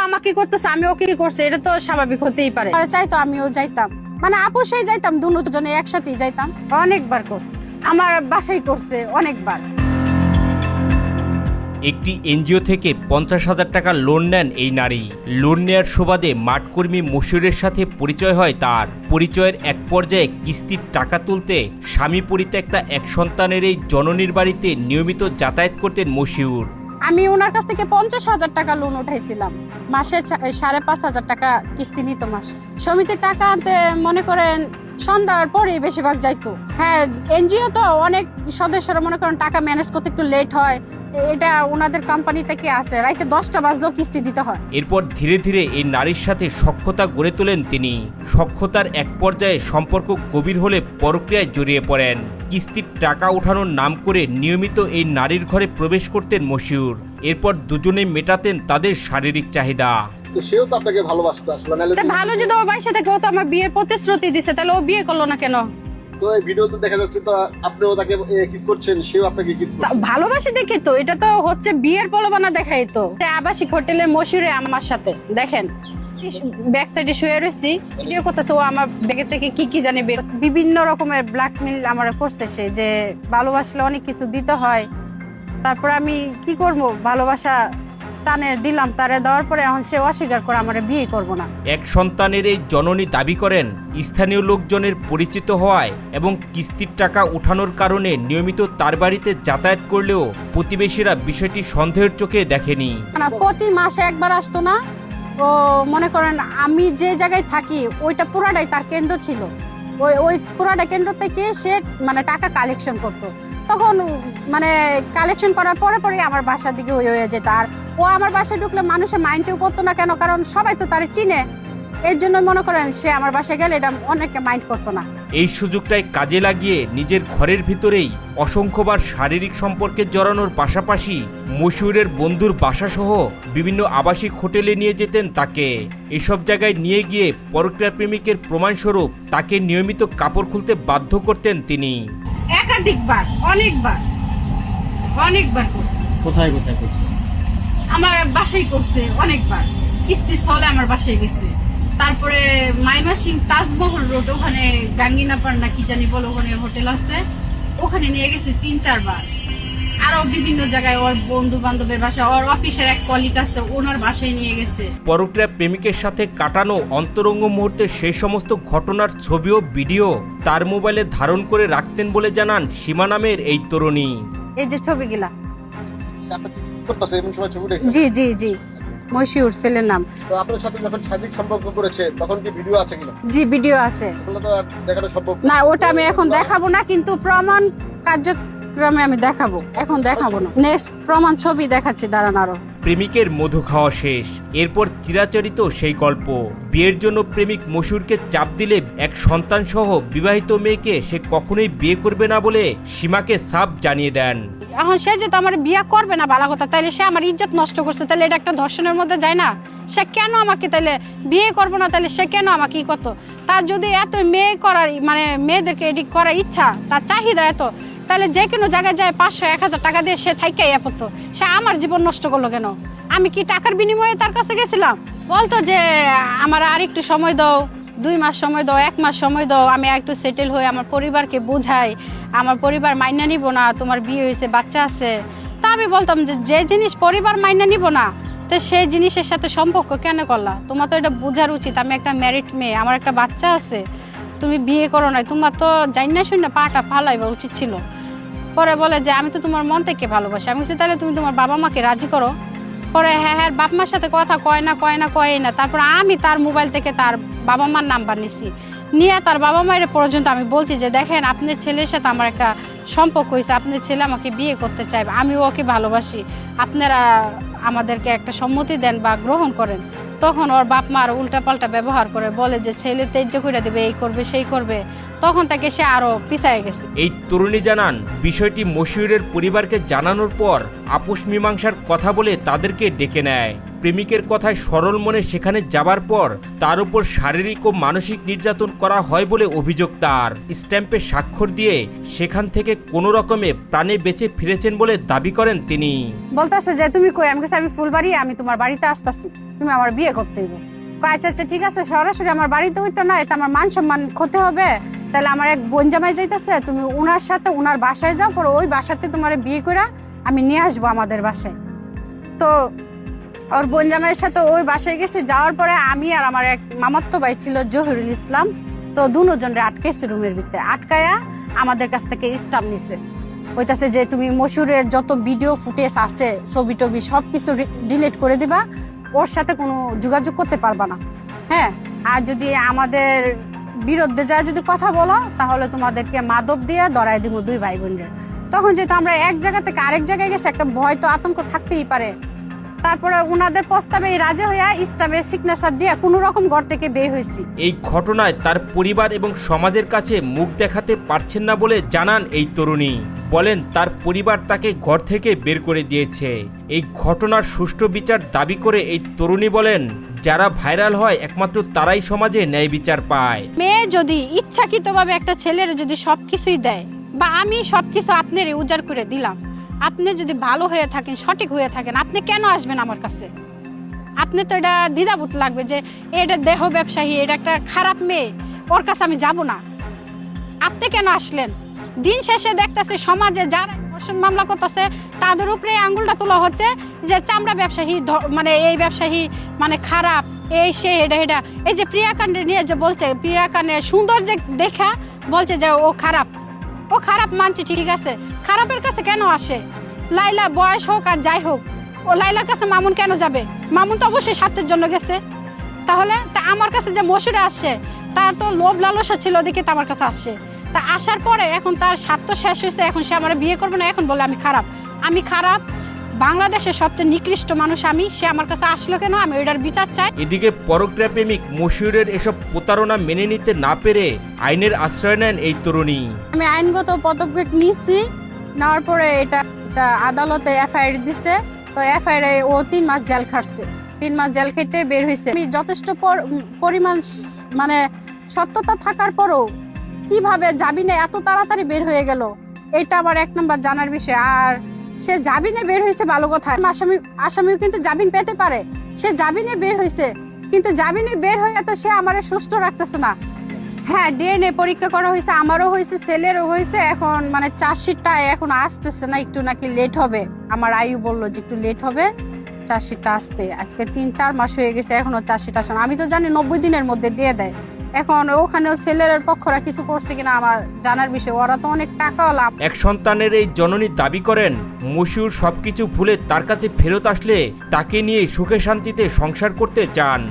আমাকে করতেছে, আমি ওকে করছে, এটা তো স্বাভাবিক হতেই পারে। চাইতো আমিও যাইতাম, মানে আপোষেই যাইতাম, দুজনে একসাথেই যাইতাম। অনেকবার করছে, আমার বাসায় করছে অনেকবার। একটি এনজিও থেকে 50,000 টাকা লোন নেন এই নারী। লোন নেয়ার সুবাদে মাঠকর্মী মশিউরের সাথে পরিচয় হয় তার। পরিচয়ের এক পর্যায়ে কিস্তির টাকা তুলতে স্বামী পরিত্যক্তা এক সন্তানের এই জননীর বাড়িতে নিয়মিত যাতায়াত করতেন মশিউর। আমি ওনার কাছ থেকে 50,000 টাকা লোন উঠাইছিলাম, মাসে 5,500 টাকা কিস্তি নিত মাস। সমিতির টাকা আনতে মনে করেন সন্ধ্যার পরে বেশিরভাগ যাইতো। হ্যাঁ, এনজিও তো অনেক সদস্যরা মনে করেন টাকা ম্যানেজ করতে একটু লেট হয়, এটা ওনাদের কোম্পানি থেকে আসে, রাইতে 10টা বাজলেও কিস্তি দিতে হয়। এরপর ধীরে ধীরে এই নারীর সাথে সখ্যতা গড়ে তোলেন তিনি। সখ্যতার এক পর্যায়ে সম্পর্ক গভীর হলে পরক্রিয়ায় জড়িয়ে পড়েন। কিস্তির টাকা ওঠানোর নাম করে নিয়মিত এই নারীর ঘরে প্রবেশ করতেন মশিউর। এরপর দুজনেই মেটাতেন তাদের শারীরিক চাহিদা। তো সেও তো আপনাকে ভালোবাসতো আসলে, নাহলে তা ভালো যদি ও বাইসে থাকে, ও তো আমার বিয়ের প্রতিশ্রুতি দিছে, তাহলে ও বিয়ে করলো না কেন? তো এই ভিডিওতে দেখা যাচ্ছে তো আপনিও তাকে কিস করছেন, সেও আপনাকে কিস করছে। ভালোবাসি দেখি তো, এটা তো হচ্ছে বিয়ের প্রলোভনা দেখাই তো। আবাসিক হোটেলে মশিউরে আমার সাথে দেখেন ব্যাক সাইডে শুয়ে রয়েছি, ভিডিও করতেছে, ও আমার ব্যাগের থেকে কি কি জানে বিভিন্ন রকমের ব্ল্যাকমেল আমার করছে সে, যে ভালোবাসলে অনেক কিছু দিতে হয়। তারপর আমি কি করব, ভালোবাসা টানে দিলাম, তারে দেওয়ার পরে এখন সে অস্বীকার করে আমার বিয়ে করব না। এক সন্তানের এই জননী দাবি করেন স্থানীয় লোকজনের পরিচিত হওয়ায় এবং কিস্তির টাকা উঠানোর কারণে নিয়মিত তার বাড়িতে যাতায়াত করলেও প্রতিবেশীরা বিষয়টি সন্দেহের চোখে দেখেনি। না, প্রতি মাসে একবার আসতো না। ও মনে করেন আমি যে জায়গায় থাকি ওইটা পুরাটাই তার কেন্দ্র ছিল, ওই পুরাটা কেন্দ্র থেকে সে মানে টাকা কালেকশন করতো। তখন মানে কালেকশন করার পরে পরে আমার বাসার দিকে হয়ে যেত। আর ও আমার বাসায় ঢুকলে মানুষের মাইন্ডও করতো না কেন, কারণ সবাই তো তারে চিনে, এর জন্য মনে করেন সে আমার বাসায় গেলে এটা অনেকে মাইন্ড করতো না। এই সুযোগটাই কাজে লাগিয়ে নিজের ঘরের ভিতরেই অসংখ্যবার শারীরিক সম্পর্কে জড়ানোর পাশাপাশি মশিউরের বন্ধুর বাসাসহ বিভিন্ন আবাসিক হোটেলে নিয়ে যেতেন তাকে। এসব জায়গায় নিয়ে গিয়ে পরক্রিয়া প্রেমিকের প্রমাণস্বরূপ তাকে নিয়মিত কাপড় খুলতে বাধ্য করতেন তিনি। একাধিকবার, অনেকবার করছে। কোথায় কোথায় করছে? আমার বাসায় করছে অনেকবার, কিস্তি চলে আমার বাসায় গেছে। তারপরে মাইমাসিং তাজমহল রোড, ওখানে গাঙ্গিনাপাড় না কি জানি বলো, ওখানে হোটেল আছে, ওখানে নিয়ে গেছে 3-4 বার। আরো বিভিন্ন জায়গায় ওর বন্ধু বান্ধবের বাসা, ওর অফিসের এক কলিগ আছে, ওনার বাসায় নিয়ে গেছে। পরক্রিয়া প্রেমিকের সাথে কাটানো অন্তরঙ্গ মুহূর্তের সেই সমস্ত ঘটনার ছবি ও ভিডিও তার মোবাইলে ধারণ করে রাখতেন বলে জানান সীমা নামের এই তরুণী। এই যে ছবিগুলা, আপনাকে কিস করতেছে এমন সময় ছবি দেখেছেন? জি জি জি, মশিউর ছেলের নাম। তো আপনার সাথে যখন শারীরিক সম্পর্ক করেছে তখন কি ভিডিও আছে কিনা? জি, ভিডিও আছে। এগুলো তো আর দেখানো সম্ভব না, ওটা আমি এখন দেখাবো না, কিন্তু প্রমাণ কার্যক্রমে আমি দেখাবো, এখন দেখাবো না। নেক্সট প্রমাণ ছবি দেখাচ্ছি, দাঁড়ান। আরো প্রেমিকের মধু খাওয়া শেষ, এরপর চিরাচরিত সেই গল্প। বিয়ের জন্য প্রেমিক মশিউরকে চাপ দিলে এক সন্তান সহ বিবাহিত মেয়েকে সে কখনোই বিয়ে করবে না বলে সীমাকে সাফ জানিয়ে দেন। এখন সে যে তো আমার বিয়ে করবে না, ভালো কথা, তাইলে সে আমার ইজ্জত নষ্ট করছে, তাহলে এটা একটা ধর্ষণের মধ্যে যায় না? সে কেন আমাকে তাইলে বিয়ে করবো না, তাহলে সে কেন আমাকে ই করতো? তার যদি এত মেয়ে করার মানে মেয়েদেরকে এডিট করার ইচ্ছা, তার চাহিদা এত, তাহলে যে কোনো জায়গায় যায় 500-1000 টাকা দিয়ে সে থাইকে ইয়ে করতো। সে আমার জীবন নষ্ট করলো কেন? আমি কি টাকার বিনিময়ে তার কাছে গেছিলাম? বলতো যে আমার আর একটু সময় দাও, 2 মাস সময় দাও, 1 মাস সময় দাও, আমি একটু সেটেল হয়ে আমার পরিবারকে বুঝাই, আমার পরিবার মাইনা নিব না, তোমার বিয়ে হয়েছে, বাচ্চা আছে। তা আমি বলতাম যে জিনিস পরিবার মাইনা নিব না, তো সেই জিনিসের সাথে সম্পর্ক কেন করলা? তোমার তো এটা বোঝার উচিত, আমি একটা ম্যারিড মেয়ে, আমার একটা বাচ্চা আছে, তুমি বিয়ে করো নাই, তোমার তো জানি না শুনে পাটা ফালাইবা উচিত ছিল। পরে বলে যে আমি তো তোমার মন থেকে ভালোবাসি। আমি বলছি তাহলে তুমি তোমার বাবা মাকে রাজি করো। পরে হ্যাঁ বাপ মার সাথে কথা কয় না। তারপর আমি তার মোবাইল থেকে তার বাবা মার নাম্বার নিছি, নিয়ে তার বাবা মায়ের পর্যন্ত আমি বলছি যে দেখেন আপনার ছেলের সাথে আমার একটা সম্পর্ক হয়েছে, আপনার ছেলে আমাকে বিয়ে করতে চাইবে, আমি ওকে ভালোবাসি, আপনারা আমাদেরকে একটা সম্মতি দেন বা গ্রহণ করেন। তখন ওর বাপ মার উল্টাপাল্টা ব্যবহার করে, বলে যে ছেলে তেজ্য করে দেবে, এই করবে সেই করবে। তখন থেকে সে আরো পিছায় গেছে। এই তরুণী জানান বিষয়টি মশিউরের পরিবারকে জানানোর পর আপোষ মীমাংসার কথা বলে তাদেরকে ডেকে নেয়। প্রেমিকের কথায় সরল মনে সেখানে যাবার পর তার উপর শারীরিক ও মানসিক নির্যাতন করা হয় বলে অভিযোগ তার। স্ট্যাম্পে স্বাক্ষর দিয়ে সেখান থেকে কোনো রকমে প্রাণে বেঁচে ফিরেছেন বলে দাবি করেন তিনি। বলতেছে যে তুমি কই? আমি কাছে আমি ফুলবাড়ি, আমি তোমার বাড়িতে আসতেছি। তুমি আমার বিয়ে করতে হইব। আচ্ছা আচ্ছা ঠিক আছে, সরাসরি আমার বাড়িতে হইতো না, এটা আমার মান সম্মান ক্ষতি হবে, তাহলে আমার এক বোন জামাই যাইতেছে, তুমি ওনার সাথে ওনার বাসায় যাও, পরে ওই বাসাতে তোমার বিয়ে করে আমি নিয়ে আসবো আমাদের বাসায়। তো ওর বোন জামাইয়ের সাথে ওই বাসায় গেছি, যাওয়ার পরে আমি আর আমার এক মামাতো ভাই ছিল জহিরুল ইসলাম, তো দুজনরে আটকেছি রুমের ভিতরে, আটকায়া আমাদের কাছ থেকে স্টাম্প নিছে, কইতাছে যে তুমি মশুরের যত ভিডিও ফুটেজ আছে ছবি টবি সবকিছু ডিলিট করে দিবা, ওর সাথে কোনো যোগাযোগ করতে পারবা না। হ্যাঁ, আর যদি আমাদের বিরুদ্ধে যায় যদি কথা বলো তাহলে তোমাদেরকে মাদক দিয়ে ধরাই দিব 2 ভাই বোনের। তখন যেহেতু আমরা এক জায়গা থেকে আরেক জায়গায় গেছি, একটা ভয় তো আতঙ্ক থাকতেই পারে। তারপরে উনাদের প্রস্তাবে রাজি হইয়া স্টামে সিগনেচার দিয়ে কোনো রকম ঘর থেকে বের হয়েছি। এই ঘটনায় তার পরিবার এবং সমাজের কাছে মুখ দেখাতে পারছেন না বলে জানান এই তরুণী। বলেন তার পরিবার তাকে ঘর থেকে বের করে দিয়েছে। এই ঘটনার সুষ্ঠু বিচার দাবি করে এই তরুণী বলেন, যারা ভাইরাল হয় একমাত্র তারাই সমাজে ন্যায় বিচার পায়। মেয়ে যদি ইচ্ছাকৃতভাবে একটা ছেলের যদি সবকিছুই দেয়, বা আমি সবকিছু আপনার উজাড় করে দিলাম, আপনি যদি ভালো হয়ে থাকেন, সঠিক হয়ে থাকেন, আপনি কেন আসবেন আমার কাছে? আপনি তো এটা দ্বিধাবোধ লাগবে যে এটা দেহ ব্যবসায়ী, এটা একটা খারাপ মেয়ে, ওর কাছে আমি যাব না। আপনি কেন আসলেন? দিন শেষে দেখতেছে সমাজে যারা ধর্ষণ মামলা করতেছে তাদের উপরে আঙ্গুলটা তোলা হচ্ছে যে চামড়া ব্যবসায়ী, মানে এই ব্যবসায়ী মানে খারাপ, এই সে এটা এটা। এই যে প্রিয়াকাণ্ডে নিয়ে যে বলছে, প্রিয়াকাণ্ডে সুন্দর যে দেখা বলছে যে ও খারাপ, ও খারাপ মানছি, ঠিক আছে, খারাপের কাছে কেন আসে? লাইলা বয়স হোক আর যাই হোক, ও লাইলার কাছে মামুন কেন যাবে? মামুন তো অবশ্যই স্বার্থের জন্য গেছে। তাহলে তা আমার কাছে যে মশুরে আসছে, তার তো লোভ লালসা ছিল, ওদিকে তো আমার কাছে আসছে। তা আসার পরে এখন তার স্বার্থ শেষ হয়েছে, এখন সে আমার বিয়ে করবে না, এখন বলে আমি খারাপ। আমি খারাপ, বাংলাদেশের সবচেয়ে নিকৃষ্ট মানুষ আমি, সে আমার কাছে আসলো কেন? আমি ওইটার বিচার চাই। এদিকে পরক্রিয়া প্রেমিক মশিউরের এসব প্রতারণা মেনে নিতে না পেরে আইনের আশ্রয় নেন এই তরুণী। আমি আইনগত পদক্ষেপ নিচ্ছি, নেওয়ার পরে এটা আদালতে এফআইআর দিছে। তো এফআইআর ও 3 মাস জেল খাটছে, 3 মাস জেল খেটে বের হয়েছে। আমি যথেষ্ট পরিমাণ মানে সত্যতা থাকার পরও কিভাবে জামিনে এত তাড়াতাড়ি বের হয়ে গেল, এটা আমার 1 নম্বর জানার বিষয়। আর সে জামিনে বের হয়েছে ভালো কথা, আসামিও কিন্তু জামিন পেতে পারে। সে জামিনে বের হয়েছে, কিন্তু জামিনে বের হয়ে তো সে আমারে সুস্থ রাখতেছে না। হ্যাঁ, ডিএনএ পরীক্ষা করা হয়েছে, আমারও হয়েছে, ছেলেরও হয়েছে। এখন মানে চার্জশিটটা এখন আসতেছে না, একটু নাকি লেট হবে। আমার আয়ু বললো যে একটু লেট হবে চার্জশিটটা আসতে। আজকে 3-4 মাস হয়ে গেছে, এখনো চার্জশিট আসে না। আমি তো জানি 90 দিনের মধ্যে দিয়ে দেয়। এখন ওখানেও ছেলের পক্ষরা কিছু করছে কিনা আমার জানার বিষয়, ওরা তো অনেক টাকা লাভ। এক সন্তানের এই জননী দাবি করেন, মশিউর সবকিছু ভুলে তার কাছে ফেরত আসলে তাকে নিয়ে সুখে শান্তিতে সংসার করতে চান।